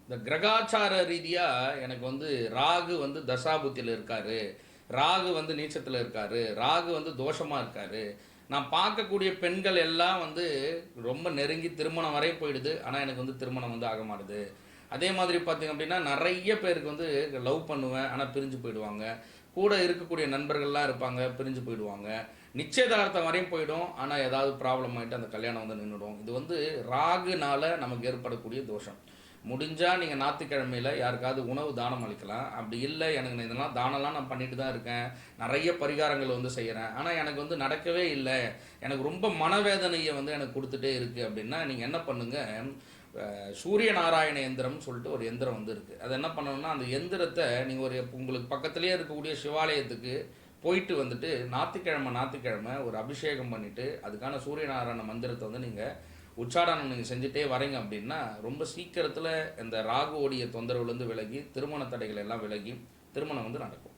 இந்த கிரகாச்சார ரீதியாக எனக்கு வந்து ராகு வந்து தசாபுத்தியில் இருக்காரு, ராகு வந்து நீச்சத்தில் இருக்காரு, ராகு வந்து தோஷமாக இருக்காரு. நான் பார்க்கக்கூடிய பெண்கள் எல்லாம் வந்து ரொம்ப நெருங்கி திருமணம் வரை போயிடுது. ஆனால் எனக்கு வந்து திருமணம் வந்து ஆக மாட்டுது. அதே மாதிரி பார்த்தீங்க அப்படின்னா நிறைய பேருக்கு வந்து லவ் பண்ணுவேன், ஆனால் பிரிஞ்சு போயிடுவாங்க. கூட இருக்கக்கூடிய நண்பர்கள்லாம் இருப்பாங்க, பிரிஞ்சு போயிடுவாங்க. நிச்சயதார்த்தம் வரையும் போயிடும், ஆனால் ஏதாவது ப்ராப்ளம் ஆகிட்டு அந்த கல்யாணம் வந்து நின்றுடும். இது வந்து ராகுனால நமக்கு ஏற்படக்கூடிய தோஷம். முடிஞ்சால் நீங்கள் ஞாயிற்றுக்கிழமையில் யாருக்காவது உணவு தானம் அளிக்கலாம். அப்படி இல்லை, எனக்கு நான் இதெல்லாம் தானம்லாம் நான் பண்ணிட்டு தான் இருக்கேன், நிறைய பரிகாரங்கள் வந்து செய்கிறேன், ஆனால் எனக்கு வந்து நடக்கவே இல்லை, எனக்கு ரொம்ப மனவேதனையை வந்து எனக்கு கொடுத்துட்டே இருக்குது அப்படின்னா நீங்கள் என்ன பண்ணுங்கள், சூரிய நாராயண எந்திரம்னு சொல்லிட்டு ஒரு எந்திரம் வந்து இருக்குது. அது என்ன பண்ணணும்னா, அந்த எந்திரத்தை நீங்கள் ஒரு உங்களுக்கு பக்கத்துலேயே இருக்கக்கூடிய சிவாலயத்துக்கு போயிட்டு வந்துட்டு ஞாயிற்றுக்கிழமை ஒரு அபிஷேகம் பண்ணிவிட்டு அதுக்கான சூரிய நாராயண மந்திரத்தை வந்து நீங்கள் உச்சாடனம் நீங்கள் செஞ்சுட்டே வரீங்க அப்படின்னா ரொம்ப சீக்கிரத்தில் இந்த ராகுவோடைய தொந்தரவுலேருந்து விலகி திருமண தடைகள் எல்லாம் விலகி திருமணம் வந்து நடக்கும்.